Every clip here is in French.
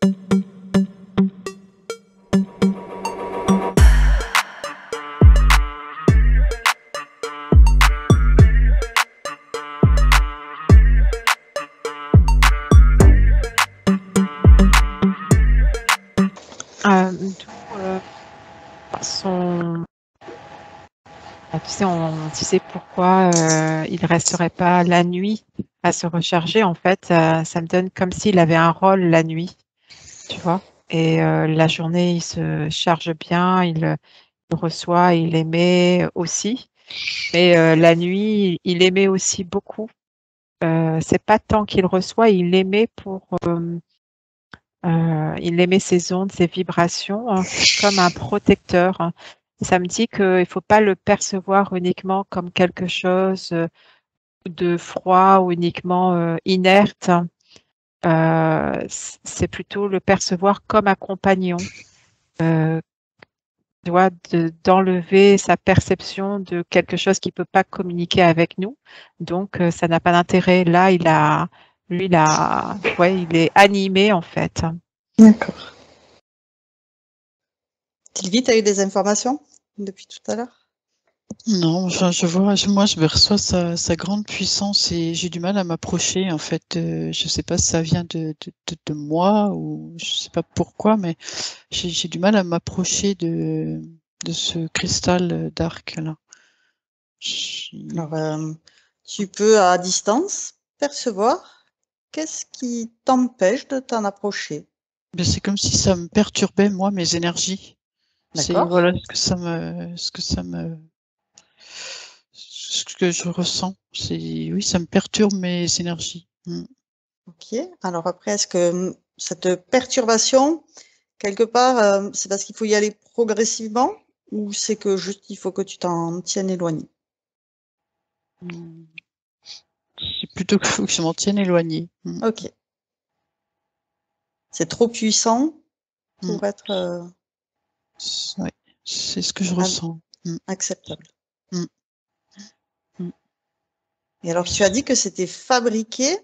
Tu sais, on disait pourquoi il resterait pas la nuit à se recharger. En fait, ça me donne comme s'il avait un rôle la nuit, tu vois. Et la journée, il se charge bien, il reçoit, il émet aussi. Mais la nuit, il émet aussi beaucoup. C'est pas tant qu'il reçoit, il émet il émet ses ondes, ses vibrations, hein, comme un protecteur, hein. Ça me dit qu'il ne faut pas le percevoir uniquement comme quelque chose de froid ou uniquement inerte. C'est plutôt le percevoir comme un compagnon, tu vois, d'enlever sa perception de quelque chose qui ne peut pas communiquer avec nous. Donc, ça n'a pas d'intérêt. Là, ouais, il est animé en fait. D'accord. Sylvie, tu as eu des informations depuis tout à l'heure? Non, enfin, moi, je reçois sa grande puissance et j'ai du mal à m'approcher. En fait, je sais pas si ça vient de moi ou je sais pas pourquoi, mais j'ai du mal à m'approcher de ce cristal d'arc là. Alors, tu peux à distance percevoir qu'est-ce qui t'empêche de t'en approcher. Mais c'est comme si ça me perturbait moi mes énergies. C'est D'accord. voilà ce que je ressens. Oui, ça me perturbe mes énergies. Ok. Alors après, est-ce que cette perturbation, quelque part, c'est parce qu'il faut y aller progressivement ou c'est que juste il faut que tu t'en tiennes éloigné? C'est plutôt qu'il faut que je m'en tienne éloigné. Ok. C'est trop puissant pour être Ouais, c'est ce que je ressens. acceptable. Et alors, tu as dit que c'était fabriqué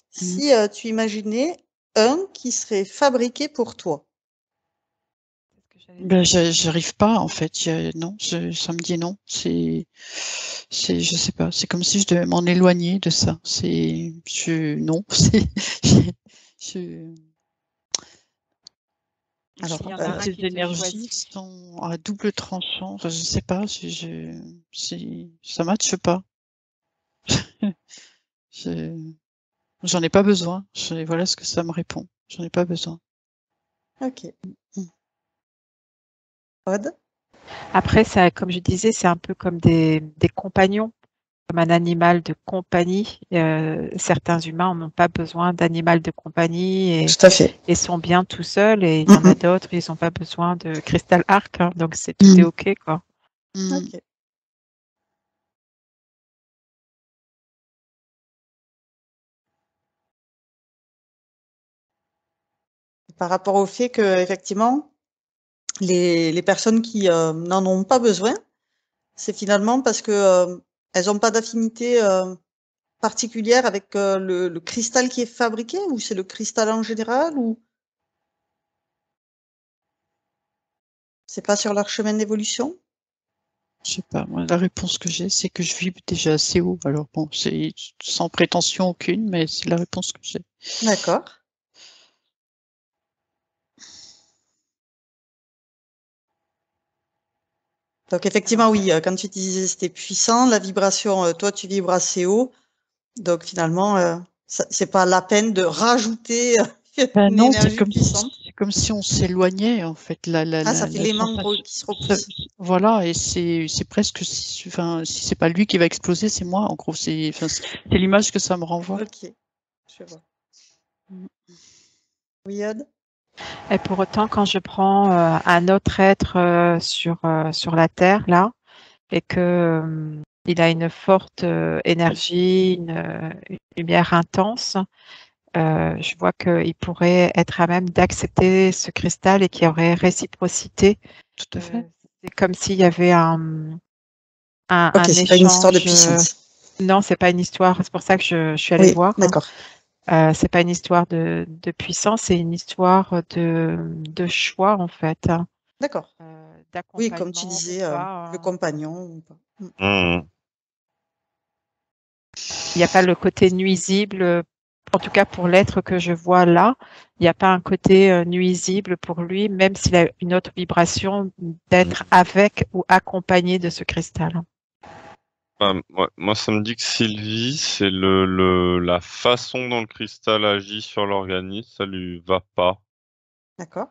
si tu imaginais un qui serait fabriqué pour toi. Ben, j'arrive pas en fait. Non, ça me dit non. Je sais pas. C'est comme si je devais m'en éloigner de ça. Non. Alors, ces énergies sont à double tranchant. Enfin, je sais pas. Ça matche pas. J'en ai pas besoin. Voilà ce que ça me répond. J'en ai pas besoin. Ok. Aude? Après, ça, comme je disais, c'est un peu comme des compagnons, comme un animal de compagnie. Certains humains n'ont pas besoin d'animal de compagnie Tout à fait. et sont bien tout seuls. Et il y en a d'autres, ils n'ont pas besoin de cristal arc. Hein, donc, tout est OK, quoi. Ok. Par rapport au fait que, effectivement, les personnes qui n'en ont pas besoin, c'est finalement parce que elles n'ont pas d'affinité particulière avec le cristal qui est fabriqué, ou c'est le cristal en général, ou c'est pas sur leur chemin d'évolution? Je sais pas, moi, la réponse que j'ai, c'est que je vibre déjà assez haut. Alors bon, c'est sans prétention aucune, mais c'est la réponse que j'ai. D'accord. Donc effectivement, oui, quand tu disais c'était puissant, la vibration, toi tu vibres assez haut, donc finalement, c'est pas la peine de rajouter une Non, c'est énergie puissante. comme si on s'éloignait en fait. Ça fait les membres qui se repoussent. Voilà, et c'est presque si c'est pas lui qui va exploser, c'est moi. En gros, c'est l'image que ça me renvoie. Ok, je vois. Oui, Aude? Et pour autant, quand je prends un autre être sur la Terre, là, et que il a une forte énergie, une lumière intense, je vois qu'il pourrait être à même d'accepter ce cristal et qu'il y aurait réciprocité. Tout à fait. C'est comme s'il y avait un Ok, c'est pas une histoire de échange. puissance. Non, c'est pas une histoire. C'est pour ça que je suis allée Oui, voir. d'accord. C'est pas une histoire de puissance, c'est une histoire de choix en fait, D'accord. Oui, comme tu d'accompagnement ou disais, le pas. compagnon ou pas. Mhm. Il n'y a pas le côté nuisible, en tout cas pour l'être que je vois là, il n'y a pas un côté nuisible pour lui, même s'il a une autre vibration d'être avec ou accompagné de ce cristal. Moi, ça me dit que Sylvie, c'est la façon dont le cristal agit sur l'organisme, ça lui va pas. D'accord.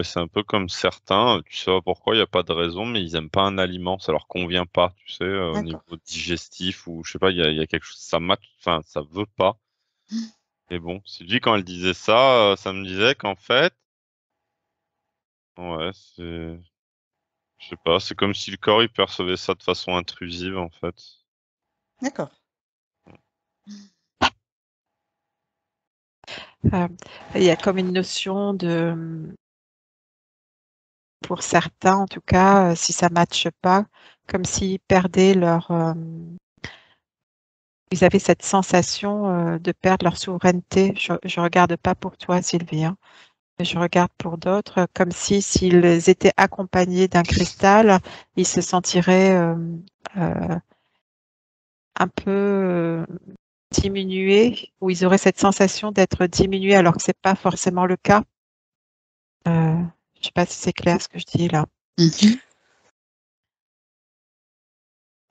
C'est un peu comme certains, tu sais pas pourquoi, il n'y a pas de raison, mais ils aiment pas un aliment, ça leur convient pas, tu sais, au D'accord. niveau digestif ou je sais pas, il y a quelque chose, ça match, enfin, ça veut pas. Et bon, Sylvie, quand elle disait ça, ça me disait qu'en fait, ouais, je sais pas, c'est comme si le corps il percevait ça de façon intrusive en fait. D'accord. Il y a comme une notion pour certains en tout cas, si ça matche pas, comme s'ils perdaient ils avaient cette sensation de perdre leur souveraineté. Je regarde pas pour toi, Sylvie, hein, mais je regarde pour d'autres, comme si s'ils étaient accompagnés d'un cristal, ils se sentiraient euh, un peu diminués, ou ils auraient cette sensation d'être diminués alors que c'est pas forcément le cas. Je sais pas si c'est clair ce que je dis là.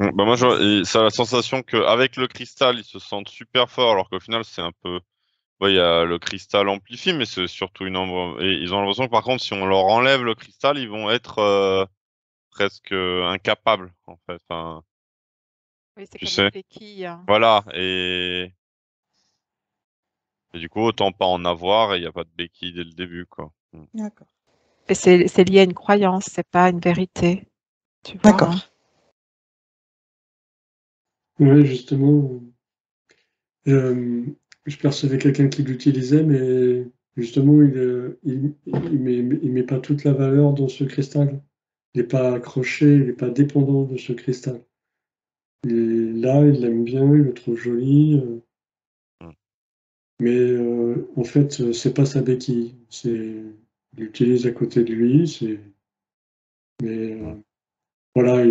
Bah moi, et ça a la sensation qu'avec le cristal, ils se sentent super forts, alors qu'au final, c'est un peu, ouais, il y a le cristal amplifie, mais c'est surtout et ils ont l'impression que par contre, si on leur enlève le cristal, ils vont être presque incapables, en fait. Enfin, Oui, c'est tu comme une sais. béquille, hein. Voilà. Et du coup, autant pas en avoir et il n'y a pas de béquille dès le début, quoi. D'accord. Et c'est lié à une croyance, c'est pas une vérité, tu vois, D'accord. hein. Oui, justement, je percevais quelqu'un qui l'utilisait, mais justement, il met pas toute la valeur dans ce cristal. Il n'est pas accroché, il n'est pas dépendant de ce cristal. Il est là, il l'aime bien, il le trouve joli, Mm. mais en fait, c'est pas sa béquille. Il l'utilise à côté de lui, mais voilà,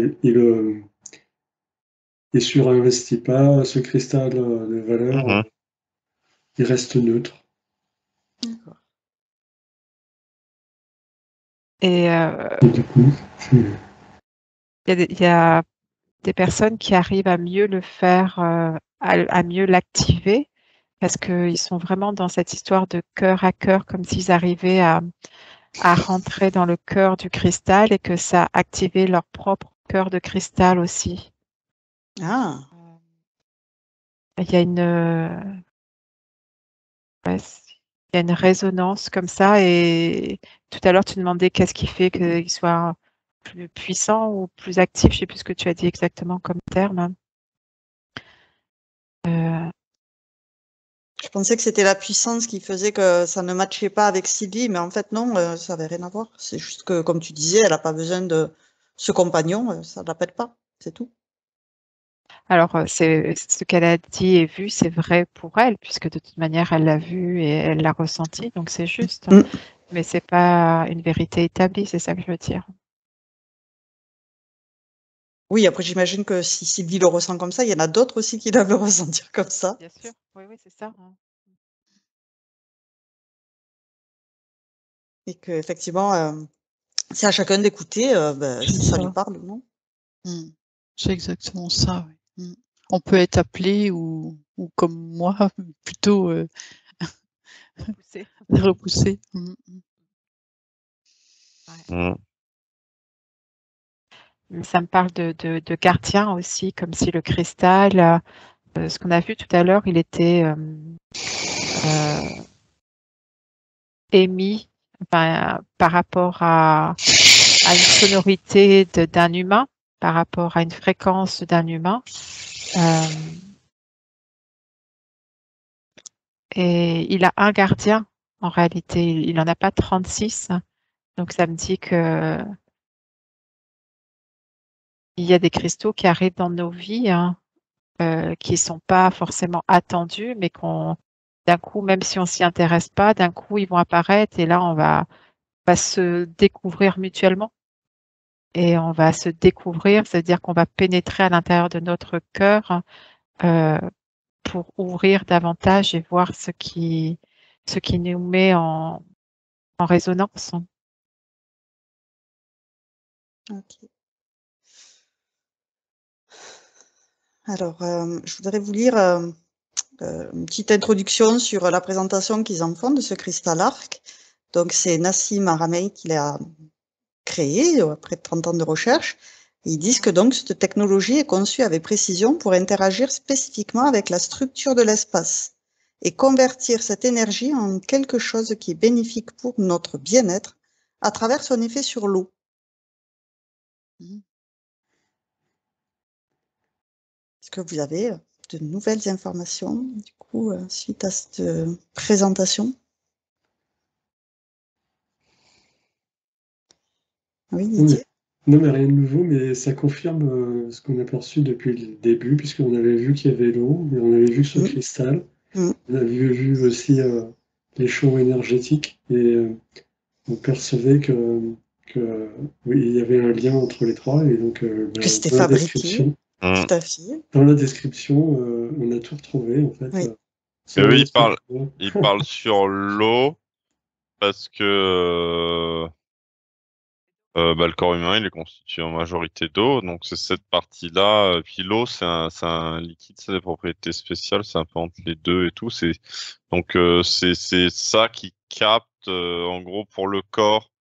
il surinvestit pas ce cristal de valeur, Mhm. il reste neutre. D'accord. Et Et du coup, il y a des personnes qui arrivent à mieux le faire, à mieux l'activer, parce qu'ils sont vraiment dans cette histoire de cœur à cœur, comme s'ils arrivaient à rentrer dans le cœur du cristal et que ça activait leur propre cœur de cristal aussi. Ah, Il y a ouais, il y a une résonance comme ça. Et tout à l'heure, tu demandais qu'est-ce qui fait qu'il soit plus puissant ou plus actif. Je sais plus ce que tu as dit exactement comme terme. je pensais que c'était la puissance qui faisait que ça ne matchait pas avec Sylvie, mais en fait non, ça avait rien à voir. C'est juste que, comme tu disais, elle a pas besoin de ce compagnon, ça l'appelle pas, c'est tout. Alors, c'est ce qu'elle a dit et vu, c'est vrai pour elle, puisque de toute manière, elle l'a vu et elle l'a ressenti, donc c'est juste. Mm. Mais c'est pas une vérité établie, c'est ça que je veux dire. Oui, après j'imagine que si Sylvie le ressent comme ça, il y en a d'autres aussi qui doivent le ressentir comme ça Bien sûr, oui, oui, c'est ça, hein. et qu'effectivement, c'est à chacun d'écouter, C'est si ça lui ça. parle ou non. C'est exactement ça, oui. On peut être appelé ou comme moi, plutôt Repoussé. repoussé. Ouais. Ça me parle de gardien aussi, comme si le cristal, ce qu'on a vu tout à l'heure, il était émis par rapport à une sonorité d'un humain, par rapport à une fréquence d'un humain. Et il a un gardien, en réalité. Il n'en a pas 36. Donc, ça me dit que il y a des cristaux qui arrivent dans nos vies, hein, qui sont pas forcément attendus, mais d'un coup, même si on s'y intéresse pas, d'un coup, ils vont apparaître et là, on va se découvrir mutuellement. Et on va se découvrir, c'est-à-dire qu'on va pénétrer à l'intérieur de notre cœur pour ouvrir davantage et voir ce qui nous met en résonance. Ok. Alors, je voudrais vous lire une petite introduction sur la présentation qu'ils en font de ce cristal arc. Donc, c'est Nassim Haramein qui l'a créé après 30 ans de recherche. Ils disent que donc cette technologie est conçue avec précision pour interagir spécifiquement avec la structure de l'espace et convertir cette énergie en quelque chose qui est bénéfique pour notre bien-être à travers son effet sur l'eau. Est-ce que vous avez de nouvelles informations, du coup, suite à cette présentation? Oui, Didier? Non, mais rien de nouveau, mais ça confirme ce qu'on a perçu depuis le début, puisqu'on avait vu qu'il y avait l'eau, et on avait vu ce cristal. On avait vu aussi les champs énergétiques, et on percevait que oui, il y avait un lien entre les trois, et donc Que c'était dans la fabriqué, description, tout à fait. dans la description, on a tout retrouvé, en fait. Oui. Et eux, ils parlent sur l'eau parce que le corps humain, il est constitué en majorité d'eau, donc c'est cette partie-là. Puis l'eau, c'est un liquide, c'est des propriétés spéciales, c'est un peu entre les deux et tout. Donc c'est ça qui capte, en gros, pour le corps.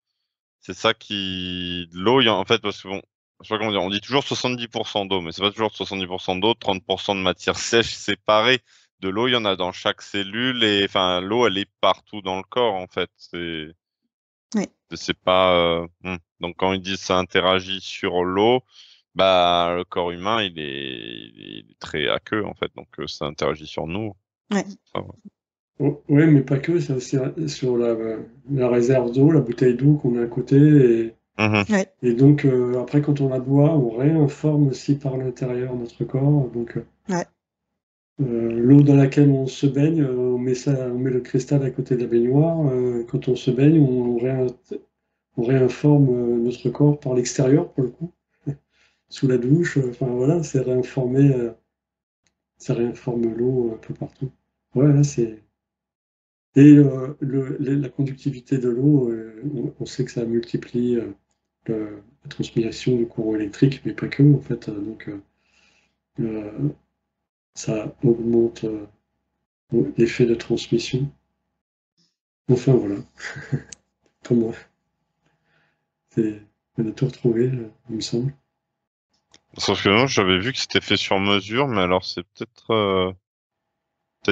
C'est ça qui l'eau, en fait, parce que bon, je sais pas comment dire, on dit toujours 70% d'eau, mais c'est pas toujours 70% d'eau, 30% de matière sèche séparée. De l'eau, il y en a dans chaque cellule et enfin l'eau, elle est partout dans le corps en fait. C'est pas donc quand ils disent ça interagit sur l'eau, bah le corps humain il est très aqueux en fait, donc ça interagit sur nous. Ouais. Ça va. Oh, ouais, mais pas que, c'est aussi sur la réserve d'eau, la bouteille d'eau qu'on a à côté. Ouais. Et donc, après, quand on la boit, on réinforme aussi par l'intérieur notre corps. Donc, l'eau dans laquelle on se baigne, on met le cristal à côté de la baignoire. Quand on se baigne, on réinforme notre corps par l'extérieur, pour le coup, sous la douche. Enfin, voilà, ça réinforme l'eau un peu partout. Ouais, là, c'est... Et la conductivité de l'eau, on sait que ça multiplie la transmission du courant électrique, mais pas que, en fait. Donc, ça augmente l'effet de transmission. Enfin, voilà. Comment on a tout retrouvé, il me semble. Sauf que non, j'avais vu que c'était fait sur mesure, mais alors c'est peut-être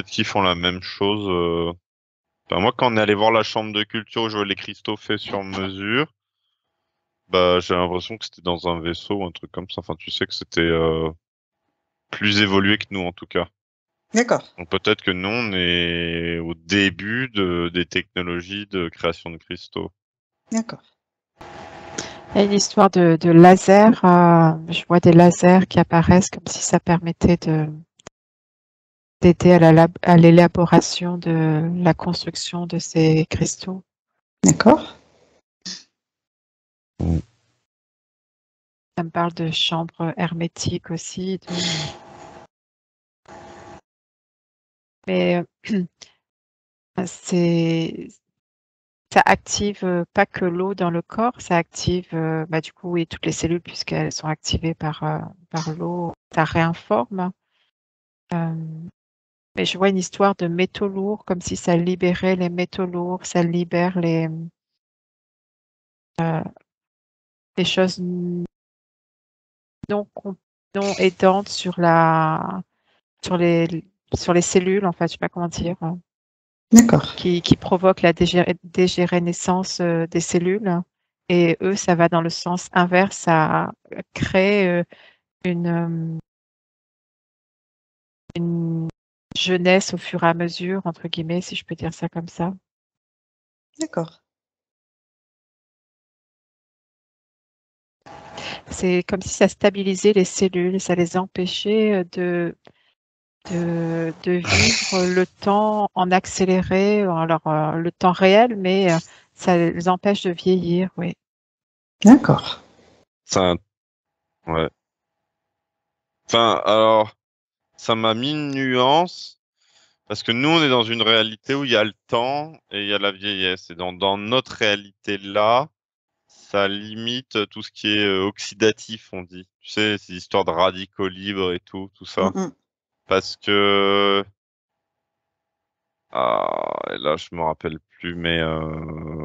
qu'ils font la même chose. Enfin, moi, quand on est allé voir la chambre de culture où je vois les cristaux faits sur mesure, bah j'ai l'impression que c'était dans un vaisseau ou un truc comme ça. Enfin, tu sais que c'était plus évolué que nous en tout cas. D'accord. Donc peut-être que nous, on est au début des technologies de création de cristaux. D'accord. Il y a une histoire de laser. Je vois des lasers qui apparaissent comme si ça permettait d'aider à l'élaboration de la construction de ces cristaux. D'accord. Ça me parle de chambres hermétiques aussi. Mais ça active pas que l'eau dans le corps, ça active du coup oui, toutes les cellules puisqu'elles sont activées par l'eau. Ça réinforme. Mais je vois une histoire de métaux lourds, comme si ça libérait les métaux lourds, ça libère les choses non aidantes sur les cellules, en fait, je sais pas comment dire, D'accord. qui provoquent la dégénérescence des cellules. Et eux, ça va dans le sens inverse, ça crée une jeunesse au fur et à mesure, entre guillemets, si je peux dire ça comme ça. D'accord. C'est comme si ça stabilisait les cellules, ça les empêchait de vivre le temps en accéléré, alors le temps réel, mais ça les empêche de vieillir, oui. D'accord. Ça, ouais. Enfin, alors, ça m'a mis une nuance, parce que nous, on est dans une réalité où il y a le temps et il y a la vieillesse. Et dans notre réalité là, ça limite tout ce qui est oxydatif, on dit. Tu sais, ces histoires de radicaux libres et tout ça. Parce que... Ah, et là, je me rappelle plus, mais...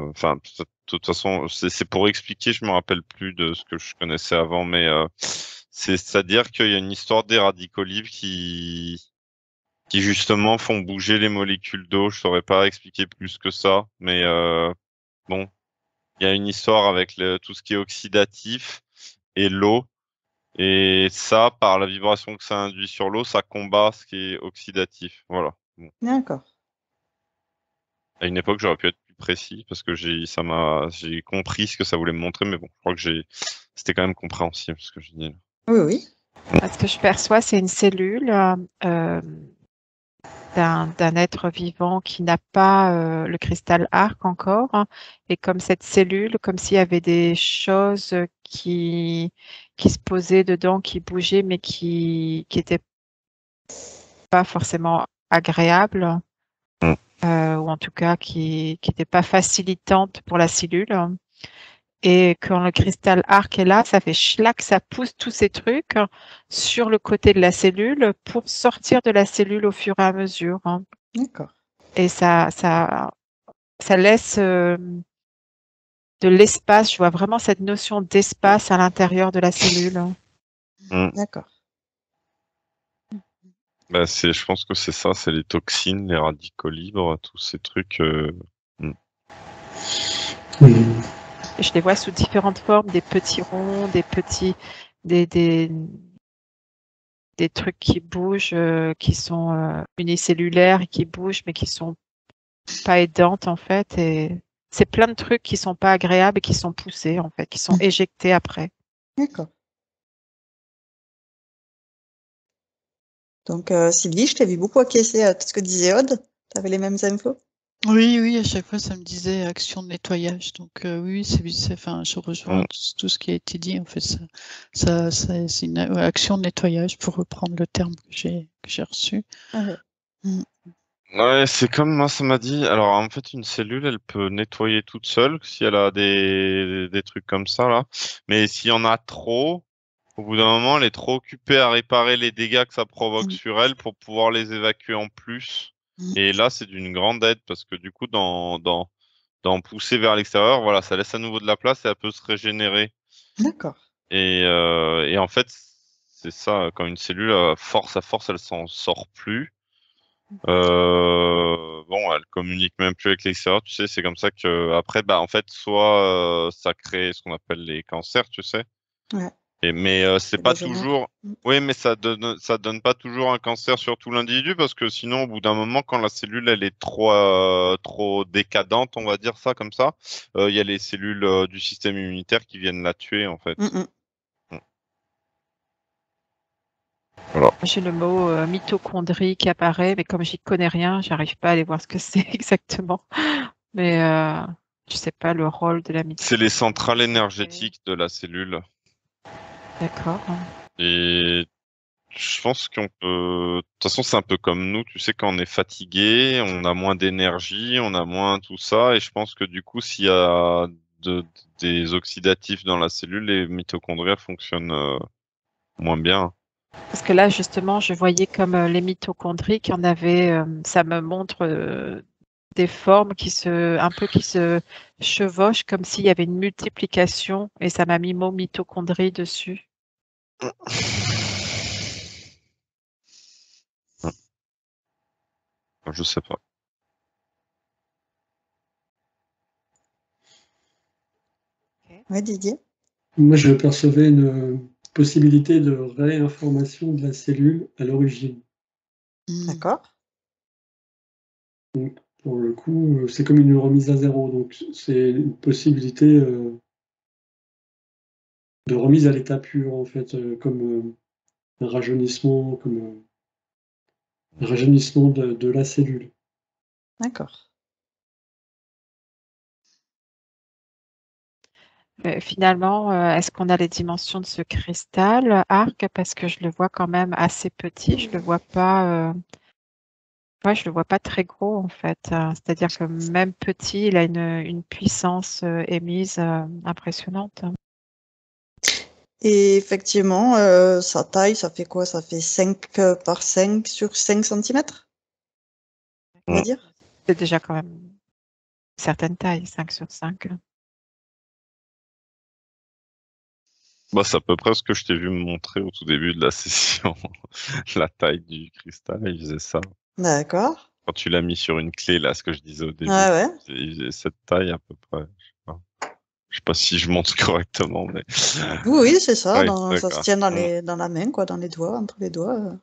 Enfin, de toute façon, c'est pour expliquer, je me rappelle plus de ce que je connaissais avant, mais c'est-à-dire qu'il y a une histoire des radicaux libres qui justement font bouger les molécules d'eau. Je saurais pas expliquer plus que ça, mais bon, il y a une histoire avec tout ce qui est oxydatif et l'eau. Et ça, par la vibration que ça induit sur l'eau, ça combat ce qui est oxydatif. Voilà. Bon. D'accord. À une époque, j'aurais pu être plus précis parce que j'ai compris ce que ça voulait me montrer, mais bon, je crois que c'était quand même compréhensible ce que je dis. Oui, oui. Ce que je perçois, c'est une cellule d'un être vivant qui n'a pas le cristal arc encore, hein, et comme cette cellule, comme s'il y avait des choses qui se posaient dedans, qui bougeaient, mais qui étaient pas forcément agréables, ou en tout cas qui n'étaient pas facilitantes pour la cellule. Et quand le cristal arc est là, ça fait schlac, ça pousse tous ces trucs sur le côté de la cellule pour sortir de la cellule au fur et à mesure. D'accord. Et ça laisse de l'espace. Je vois vraiment cette notion d'espace à l'intérieur de la cellule. D'accord. Bah, je pense que c'est ça, c'est les toxines, les radicaux libres, tous ces trucs. Et je les vois sous différentes formes, des petits ronds, des petits, des trucs qui bougent, qui sont unicellulaires et qui bougent, mais qui sont pas aidantes en fait. Et c'est plein de trucs qui sont pas agréables et qui sont poussés en fait, qui sont éjectés après. D'accord. Donc, Sylvie, je t'ai vu beaucoup acquiescer à tout ce que disait Aude. Tu avais les mêmes infos? Oui, à chaque fois, ça me disait action de nettoyage. Donc, oui, enfin, je rejoins tout ce qui a été dit. En fait, c'est une action de nettoyage, pour reprendre le terme que j'ai reçu. Ouais, c'est comme moi, ça m'a dit. Alors, en fait, une cellule, elle peut nettoyer toute seule si elle a des trucs comme ça, là. Mais s'il y en a trop, au bout d'un moment, elle est trop occupée à réparer les dégâts que ça provoque sur elle pour pouvoir les évacuer en plus. Et là, c'est d'une grande aide parce que du coup, d'en pousser vers l'extérieur, voilà, ça laisse à nouveau de la place et elle peut se régénérer. D'accord. Et en fait, c'est ça, quand une cellule, force à force, elle s'en sort plus. Bon, elle communique même plus avec l'extérieur, tu sais, c'est comme ça que après, bah en fait, soit ça crée ce qu'on appelle les cancers, tu sais. Ouais. Mais c'est pas toujours. Oui, mais ça donne pas toujours un cancer sur tout l'individu parce que sinon, au bout d'un moment, quand la cellule elle est trop décadente, on va dire ça comme ça, il y a les cellules du système immunitaire qui viennent la tuer en fait. Voilà. J'ai le mot mitochondrie qui apparaît, mais comme j'y connais rien, j'arrive pas à aller voir ce que c'est exactement. Mais je sais pas le rôle de la mitochondrie. C'est les centrales énergétiques de la cellule. D'accord. Et je pense qu'on peut. De toute façon, c'est un peu comme nous. Tu sais, quand on est fatigué, on a moins d'énergie, on a moins tout ça. Et je pense que du coup, s'il y a des oxydatifs dans la cellule, les mitochondries fonctionnent moins bien. Parce que là, justement, je voyais comme les mitochondries qu'il y en avait. Ça me montre des formes qui se chevauchent comme s'il y avait une multiplication. Et ça m'a mis mot mitochondrie dessus. Je sais pas. Ouais, Didier? Moi, je percevais une possibilité de réinformation de la cellule à l'origine. D'accord. Donc, pour le coup, c'est comme une remise à zéro. Donc, c'est une possibilité de remise à l'état pur, en fait, comme un rajeunissement, comme un rajeunissement de la cellule. D'accord. Finalement, est-ce qu'on a les dimensions de ce cristal arc? Parce que je le vois quand même assez petit. Je le vois pas. Ouais, je le vois pas très gros en fait. C'est-à-dire que même petit, il a une puissance émise impressionnante. Et effectivement, sa taille, ça fait quoi? Ça fait 5 par 5 sur 5 centimètres, on va dire? C'est déjà quand même une certaine taille, 5 sur 5. Bah, c'est à peu près ce que je t'ai vu me montrer au tout début de la session. La taille du cristal, il faisait ça. D'accord. Quand tu l'as mis sur une clé, là, ce que je disais au début, Ouais, ouais. il faisait cette taille à peu près. Je sais pas si je montre correctement, mais Oui, oui, c'est ça. oui, Ça se d'accord. tient dans la main, quoi, dans les doigts, entre les doigts.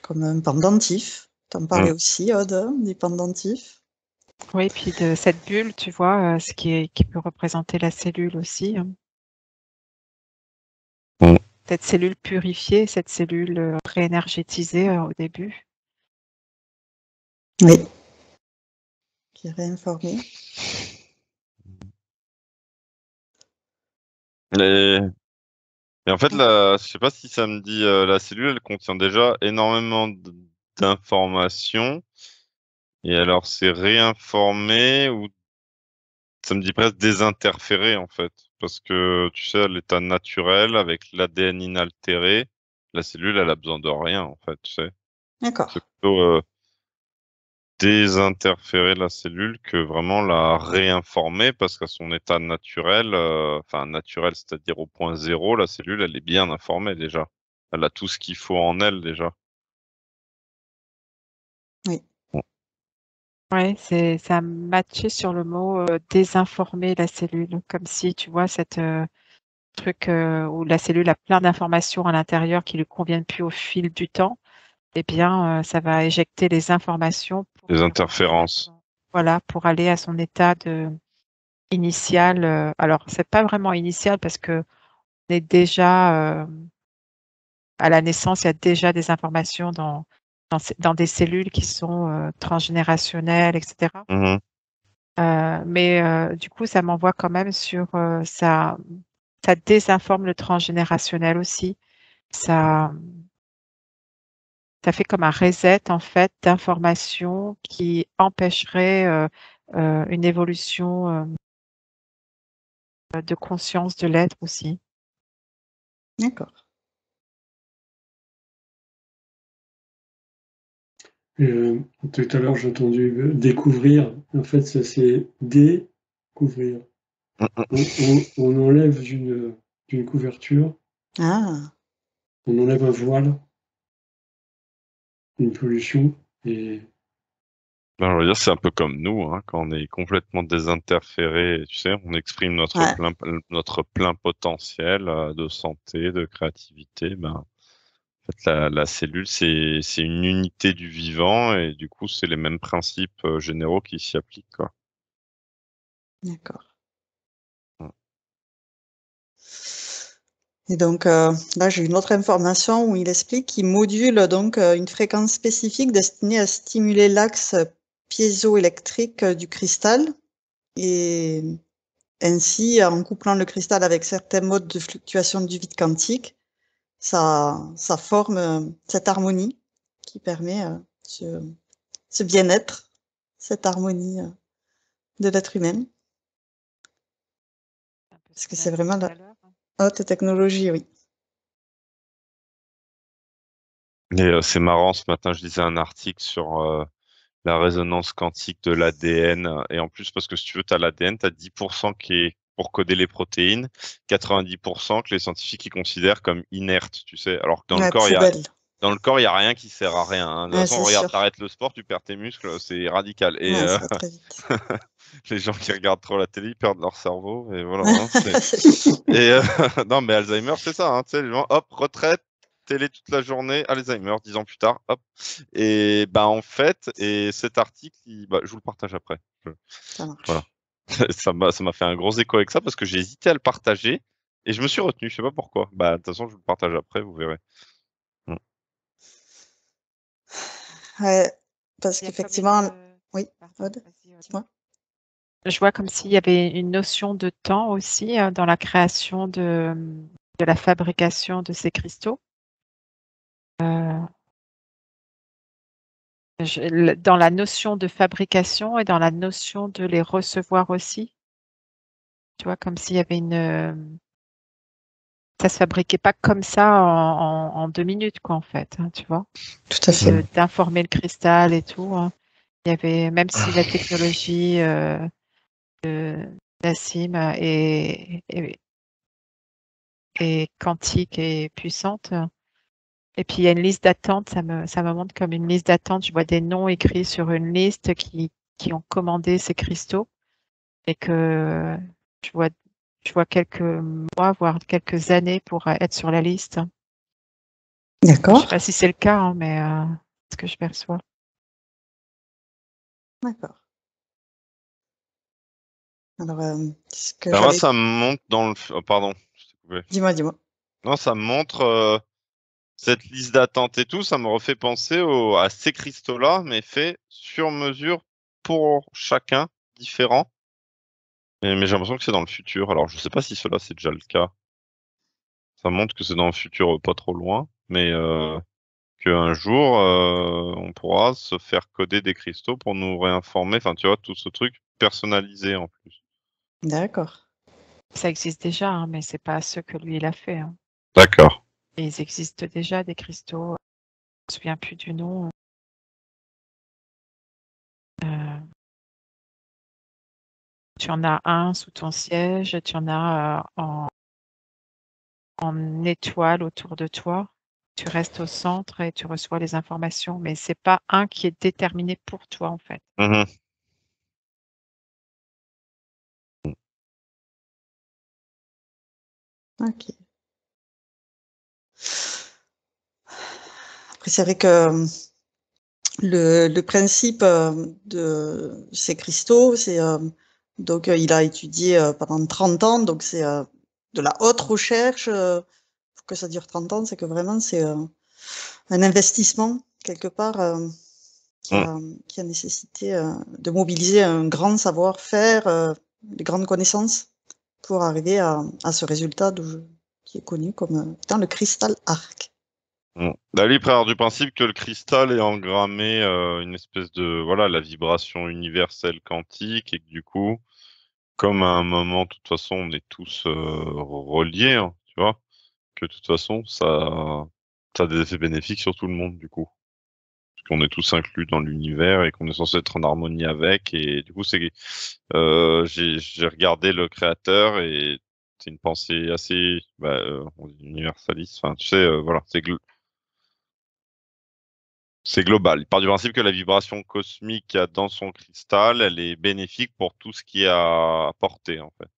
Comme un pendentif. T'en parlais aussi, Aude, des pendentifs. Oui, puis de cette bulle, tu vois, ce qui peut représenter la cellule aussi. Cette cellule purifiée, cette cellule réénergétisée au début. Oui. Qui est réinformé. Et en fait, je sais pas si ça me dit, la cellule, elle contient déjà énormément d'informations. Et alors, c'est réinformé ou ça me dit presque désinterféré, en fait. Parce que, tu sais, à l'état naturel, avec l'ADN inaltéré, la cellule, elle a besoin de rien, en fait, tu sais. C'est D'accord. plutôt désinterférer la cellule que vraiment la réinformer, parce qu'à son état naturel, enfin naturel, c'est-à-dire au point zéro, la cellule, elle est bien informée déjà. Elle a tout ce qu'il faut en elle déjà. Oui. Bon. Ouais, ça a matché sur le mot désinformer la cellule, comme si, tu vois, cette truc où la cellule a plein d'informations à l'intérieur qui lui conviennent plus au fil du temps, eh bien, ça va éjecter les informations pour Les lui remettre à interférences. voilà, pour aller à son état initial. Alors, c'est pas vraiment initial parce que on est déjà à la naissance, il y a déjà des informations dans des cellules qui sont transgénérationnelles, etc. Mmh. Mais du coup, ça m'envoie quand même sur ça désinforme le transgénérationnel aussi. Ça, ça fait comme un reset en fait d'informations qui empêcherait une évolution de conscience de l'être aussi. D'accord. Tout à l'heure, j'ai entendu découvrir. En fait, ça c'est découvrir. On enlève d'une couverture, Ah, on enlève un voile, une pollution, et Ben, je veux dire, c'est un peu comme nous, hein, quand on est complètement désinterféré, tu sais, on exprime ouais. notre plein potentiel de santé, de créativité. Ben, en fait, la cellule, c'est une unité du vivant et du coup, c'est les mêmes principes généraux qui s'y appliquent, quoi. D'accord. Mm. Et donc, là, j'ai une autre information où il explique qu'il module donc une fréquence spécifique destinée à stimuler l'axe piézoélectrique du cristal. Et ainsi, en couplant le cristal avec certains modes de fluctuation du vide quantique, ça forme cette harmonie qui permet ce bien-être, cette harmonie de l'être humain. Un peu Parce ce que qu'on a c'est vu vraiment tout la à l'heure. haute technologie, oui. Et c'est marrant, ce matin, je lisais un article sur la résonance quantique de l'ADN. Et en plus, parce que si tu veux, tu as l'ADN, tu as 10% qui est pour coder les protéines, 90% que les scientifiques ils considèrent comme inertes, tu sais. Alors que Ouais, poubelle. dans le corps, il y a rien qui sert à rien, hein. De toute Ouais, façon, c'est regarde, sûr. t'arrêtes le sport, tu perds tes muscles, c'est radical. Et Ouais, ça va très vite. les gens qui regardent trop la télé, ils perdent leur cerveau. Et voilà, hein, C'est sûr. et non, mais Alzheimer, c'est ça, hein, tu sais, les gens, hop, retraite, télé toute la journée, Alzheimer, 10 ans plus tard, hop. Et bah en fait, et cet article, bah, je vous le partage après. Ça Voilà. marche. Ça m'a fait un gros écho avec ça parce que j'ai hésité à le partager et je me suis retenu, je sais pas pourquoi. Bah de toute façon, je vous le partage après, vous verrez. Mm. Ouais, parce Il y a comme qu'effectivement, une... oui, Pardon, Aude, vas-y, Aude. dis-moi. Je vois comme s'il y avait une notion de temps aussi dans la création de la fabrication de ces cristaux. Dans la notion de fabrication et dans la notion de les recevoir aussi. Tu vois, comme s'il y avait une... Ça se fabriquait pas comme ça en 2 minutes, quoi, en fait, hein, tu vois. Tout à fait. D'informer le cristal et tout. Hein. Il y avait, même si la technologie de Nassim est quantique et puissante. Et puis il y a une liste d'attente, ça me montre comme une liste d'attente. Je vois des noms écrits sur une liste qui ont commandé ces cristaux et que je vois, je vois quelques mois, voire quelques années pour être sur la liste. Je ne sais D'accord. pas si c'est le cas, hein, mais c'est ce que je perçois. D'accord. Alors, ce que Bah, moi, j'allais... ça me montre dans le. Oh, pardon, je t'ai coupé. Dis-moi, dis-moi. Non, ça me montre cette liste d'attente et tout. Ça me refait penser à ces cristaux-là, mais faits sur mesure pour chacun, différent. Mais j'ai l'impression que c'est dans le futur. Alors, je sais pas si cela c'est déjà le cas. Ça montre que c'est dans le futur pas trop loin, mais qu'un jour, on pourra se faire coder des cristaux pour nous réinformer. Enfin, tu vois, tout ce truc personnalisé en plus. D'accord. Ça existe déjà, hein, mais c'est pas ce que lui il a fait. Hein. D'accord. Et ils existent déjà des cristaux. Je me souviens plus du nom. Tu en as un sous ton siège, tu en as en étoile autour de toi. Tu restes au centre et tu reçois les informations, mais c'est pas un qui est déterminé pour toi en fait. Mhm. Ok. Après, c'est vrai que le principe de ces cristaux, c'est donc il a étudié pendant 30 ans, donc c'est de la haute recherche. Pour que ça dure 30 ans, c'est que vraiment c'est un investissement quelque part Mm. qui a nécessité de mobiliser un grand savoir-faire, des grandes connaissances pour arriver à ce résultat qui est connu comme étant le cristal arc. Mm. Là, lui, il part du principe que le cristal est engrammé une espèce de, voilà, la vibration universelle quantique et que du coup, comme à un moment, de toute façon, on est tous reliés, hein, tu vois, que de toute façon, ça a des effets bénéfiques sur tout le monde, du coup. Parce qu'on est tous inclus dans l'univers et qu'on est censé être en harmonie avec. Et du coup, j'ai regardé le créateur et c'est une pensée assez on dit universaliste. Enfin, tu sais, voilà, c'est global. Il part du principe que la vibration cosmique qu'il y a dans son cristal, elle est bénéfique pour tout ce qui a apporté, en fait.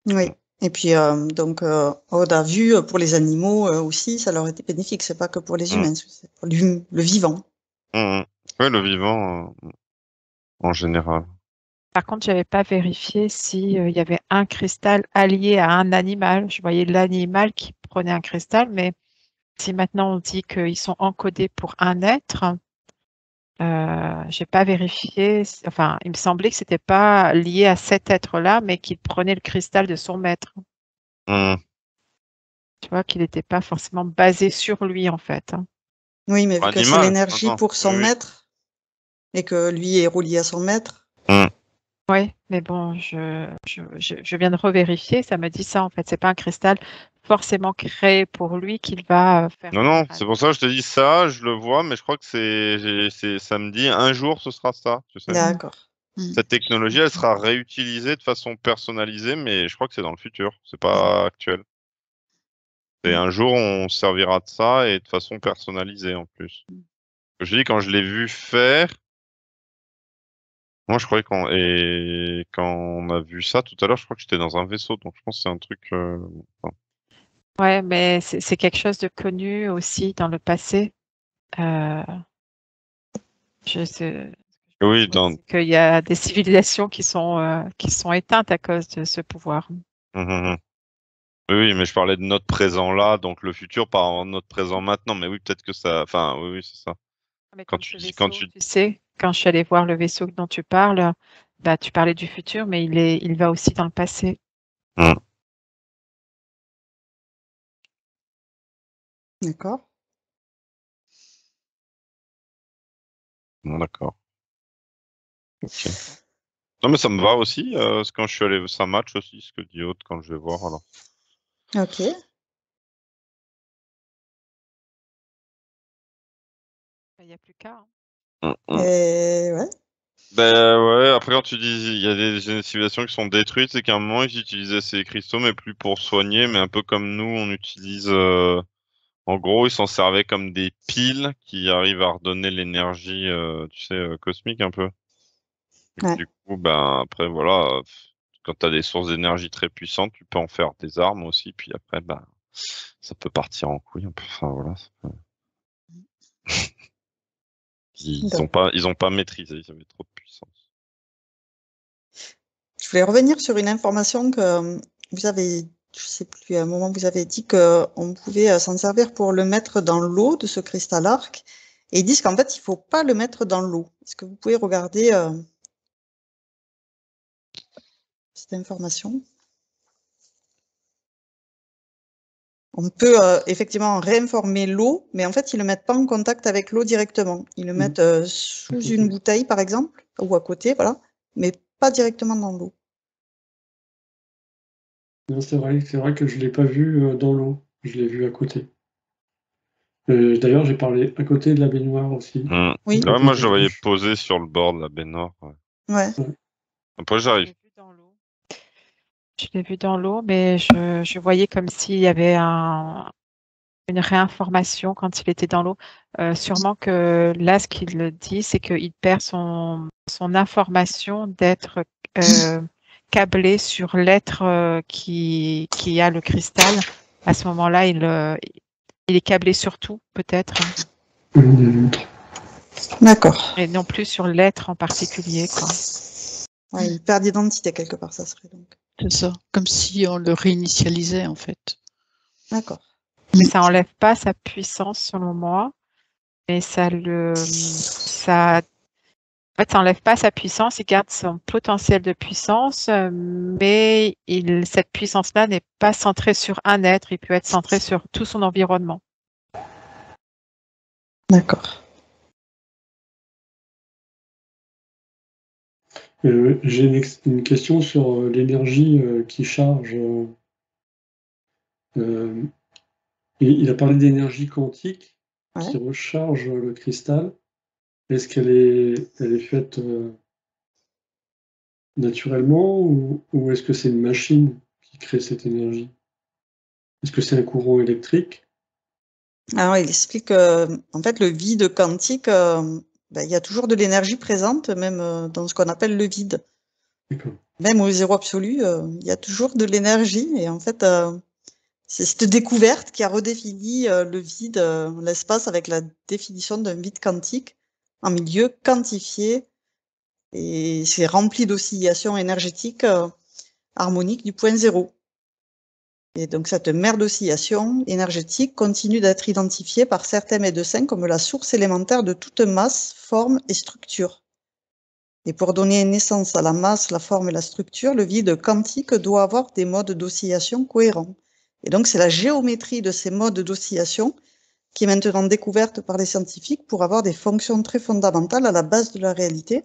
Oui. Et puis donc Aude a vu pour les animaux aussi, ça leur était bénéfique. C'est pas que pour les Mm. humains, c'est pour le vivant. Mm. Oui, le vivant, en général. Par contre, j'avais pas vérifié si il y avait un cristal allié à un animal. Je voyais l'animal qui prenait un cristal, mais si maintenant on dit qu'ils sont encodés pour un être, j'ai pas vérifié. Enfin, il me semblait que c'était pas lié à cet être-là, mais qu'il prenait le cristal de son maître. Mm. Tu vois, qu'il n'était pas forcément basé sur lui en fait. Hein. Oui, mais vu que c'est Animal, l'énergie attends, pour son oui, oui. maître et que lui est relié à son maître. Mm. Oui, mais bon, je viens de revérifier, ça me dit ça en fait. C'est pas un cristal forcément créé pour lui qu'il va faire Non, non, apparaître. c'est pour ça que je te dis ça, je le vois, mais je crois que ça me dit un jour ce sera ça, tu sais. D'accord. Cette technologie, elle sera réutilisée de façon personnalisée, mais je crois que c'est dans le futur, c'est pas actuel. Et un jour, on se servira de ça et de façon personnalisée en plus. Je dis, quand je l'ai vu faire, moi je croyais quand on a vu ça tout à l'heure, je crois que j'étais dans un vaisseau, donc je pense que c'est un truc. Enfin, Ouais, mais c'est quelque chose de connu aussi dans le passé. Euh, je sais, oui, ouais, c'est qu'il y a des civilisations qui sont éteintes à cause de ce pouvoir. Hum, hum, hum. Oui, mais je parlais de notre présent là, donc le futur par rapport à notre présent maintenant. Mais oui, peut-être que ça. Enfin, oui, c'est ça. Mais Quand comme tu ce dis, quand vaisseau, tu. tu sais, quand je suis allée voir le vaisseau dont tu parles, bah, tu parlais du futur, mais il va aussi dans le passé. Hmm. D'accord. Bon, d'accord. Ok. Non, mais ça me va aussi. Quand je suis allé, ça match aussi ce que dit Aude quand je vais voir. Alors. Ok. Il n'y a plus qu'à. Hmm, hmm. Et ouais. Ben ouais, après quand tu dis il y a des civilisations qui sont détruites, c'est qu'à un moment ils utilisaient ces cristaux, mais plus pour soigner, mais un peu comme nous, on utilise. En gros, ils s'en servaient comme des piles qui arrivent à redonner l'énergie, tu sais, cosmique un peu. Ouais. Du coup, ben après voilà, quand t'as des sources d'énergie très puissantes, tu peux en faire des armes aussi, puis après, ben ça peut partir en couille un peu. Enfin voilà, Donc, ils ont pas maîtrisé, ils avaient trop de puissance. je voulais revenir sur une information que vous avez, je sais plus, à un moment, vous avez dit qu'on pouvait s'en servir pour le mettre dans l'eau de ce cristal arc. Et ils disent qu'en fait, il faut pas le mettre dans l'eau. Est-ce que vous pouvez regarder cette information? On peut effectivement réinformer l'eau, mais en fait, ils le mettent pas en contact avec l'eau directement. Ils le mettent sous une bouteille, par exemple, ou à côté, voilà, mais pas directement dans l'eau. Non, c'est vrai que je l'ai pas vu dans l'eau, je l'ai vu à côté. D'ailleurs, j'ai parlé à côté de la baignoire aussi. Hmm. Oui. Ouais, moi je le voyais posé sur le bord de la baignoire. Ouais. Ouais. Après Je j'arrive. l'ai vu dans l'eau. Je l'ai vu dans l'eau, mais je voyais comme s'il y avait une réinformation quand il était dans l'eau. Sûrement que là, ce qu'il dit, c'est qu'il perd son information d'être câblé sur l'être qui a le cristal. À ce moment-là, il est câblé sur tout, peut-être, D'accord. et non plus sur l'être en particulier, quoi. Ouais, une perte d'identité quelque part, ça serait donc. C'est ça. Comme si on le réinitialisait, en fait. D'accord. Mais ça enlève pas sa puissance, selon moi, mais ça en fait, ça enlève pas sa puissance, il garde son potentiel de puissance, mais cette puissance-là n'est pas centrée sur un être, il peut être centré sur tout son environnement. D'accord. J'ai une question sur l'énergie qui charge. Il a parlé d'énergie quantique Ouais. qui recharge le cristal. Est-ce elle est faite naturellement ou est-ce que c'est une machine qui crée cette énergie? Est-ce que c'est un courant électrique? Alors, il explique en fait, le vide quantique, il y a toujours de l'énergie présente, même dans ce qu'on appelle le vide. D'accord. Même au zéro absolu, il y a toujours de l'énergie. Et en fait, c'est cette découverte qui a redéfini le vide, l'espace, avec la définition d'un vide quantique en milieu quantifié. Et c'est rempli d'oscillations énergétiques harmoniques du point zéro. Et donc cette mer d'oscillation énergétique continue d'être identifiée par certains médecins comme la source élémentaire de toute masse, forme et structure. Et pour donner naissance à la masse, la forme et la structure, le vide quantique doit avoir des modes d'oscillation cohérents. Et donc c'est la géométrie de ces modes d'oscillation qui est maintenant découverte par les scientifiques pour avoir des fonctions très fondamentales à la base de la réalité,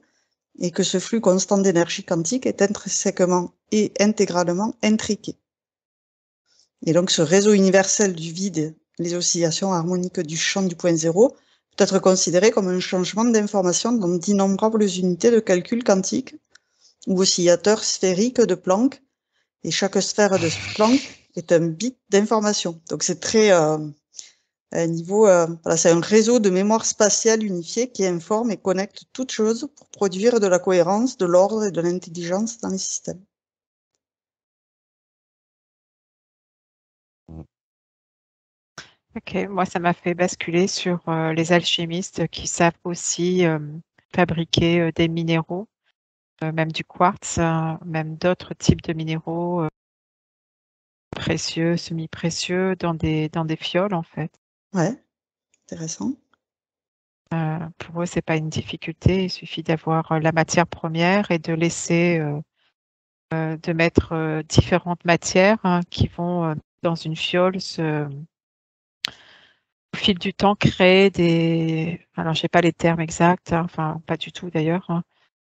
et que ce flux constant d'énergie quantique est intrinsèquement et intégralement intriqué. Et donc, ce réseau universel du vide, les oscillations harmoniques du champ du point zéro, peut être considéré comme un changement d'information dans d'innombrables unités de calcul quantique ou oscillateurs sphériques de Planck. Et chaque sphère de Planck est un bit d'information. Donc, c'est très à un niveau, voilà, c'est un réseau de mémoire spatiale unifié qui informe et connecte toutes choses pour produire de la cohérence, de l'ordre et de l'intelligence dans les systèmes. Ok, moi ça m'a fait basculer sur les alchimistes qui savent aussi fabriquer des minéraux, même du quartz, même d'autres types de minéraux précieux, semi-précieux dans des fioles, en fait. Ouais, intéressant. Pour eux, c'est pas une difficulté. Il suffit d'avoir la matière première et de laisser, de mettre différentes matières hein, qui vont dans une fiole au fil du temps créer des. Alors, j'ai pas les termes exacts, hein, enfin pas du tout d'ailleurs, hein,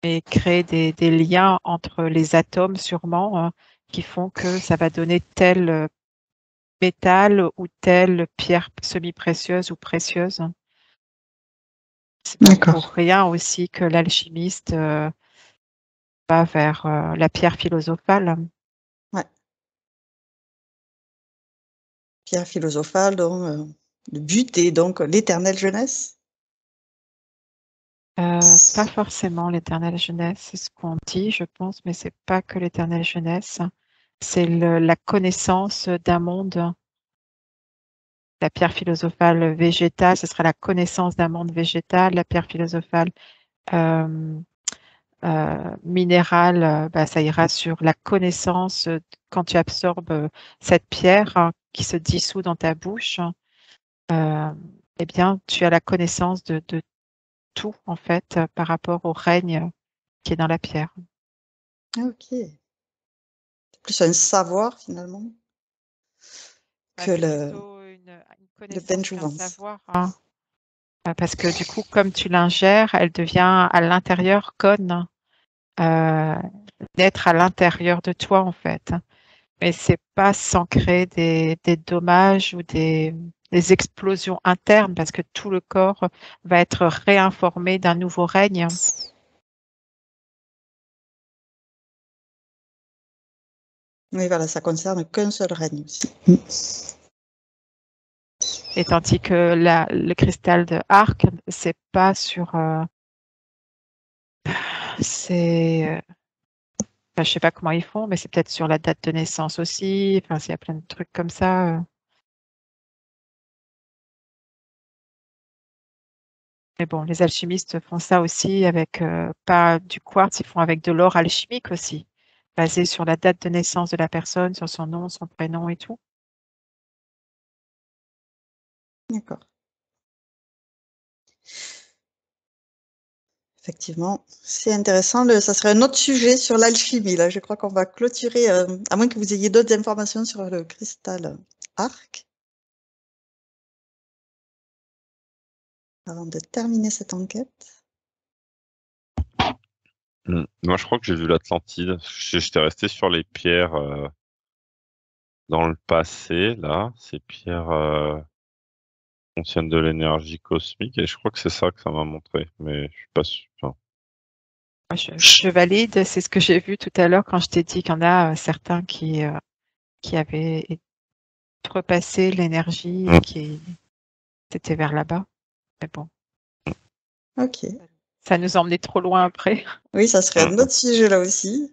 mais créer des liens entre les atomes sûrement hein, qui font que ça va donner tel métal ou telle pierre semi-précieuse ou précieuse. C'est pas pour rien aussi que l'alchimiste va vers la pierre philosophale. Ouais. Pierre philosophale, dont le but est donc l'éternelle jeunesse. Pas forcément l'éternelle jeunesse, c'est ce qu'on dit, je pense, mais c'est pas que l'éternelle jeunesse. C'est la connaissance d'un monde. La pierre philosophale végétale, ce sera la connaissance d'un monde végétal. La pierre philosophale minérale, bah, ça ira sur la connaissance quand tu absorbes cette pierre hein, qui se dissout dans ta bouche. Eh bien, tu as la connaissance de tout en fait par rapport au règne qui est dans la pierre. Ok. C'est plus un savoir finalement que C'est le plutôt une connaissance qu'un benjouvence. savoir. Hein. Parce que du coup, comme tu l'ingères, elle devient à l'intérieur conne, naître à l'intérieur de toi en fait. Mais c'est pas sans créer des dommages ou des explosions internes parce que tout le corps va être réinformé d'un nouveau règne. Oui, voilà, ça concerne qu'un seul règne aussi. Et tandis que le cristal de Arc, c'est pas sur. C'est. Enfin, je sais pas comment ils font, mais c'est peut-être sur la date de naissance aussi. Enfin, il y a plein de trucs comme ça. Mais bon, les alchimistes font ça aussi avec pas du quartz, ils font avec de l'or alchimique aussi, basé sur la date de naissance de la personne, sur son nom, son prénom et tout. D'accord. Effectivement, c'est intéressant. Ça serait un autre sujet sur l'alchimie. Là, je crois qu'on va clôturer, à moins que vous ayez d'autres informations sur le cristal Arc. Avant de terminer cette enquête. Moi, je crois que j'ai vu l'Atlantide. J'étais resté sur les pierres dans le passé, là. Ces pierres contiennent de l'énergie cosmique et je crois que c'est ça que ça m'a montré, mais je suis pas sûr. Enfin, Je valide, c'est ce que j'ai vu tout à l'heure quand je t'ai dit qu'il y en a certains qui avaient repassé l'énergie et qui étaient vers là-bas. Mais bon, Ok. ça nous emmenait trop loin après. Oui, ça serait un autre sujet là aussi.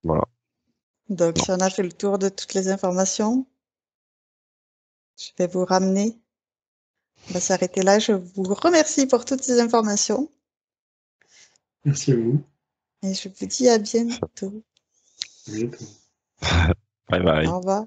voilà. Donc, si on a fait le tour de toutes les informations, je vais vous ramener. On va s'arrêter là. Je vous remercie pour toutes ces informations. Merci à vous. Et je vous dis à bientôt. À bientôt. Bye bye. Au revoir.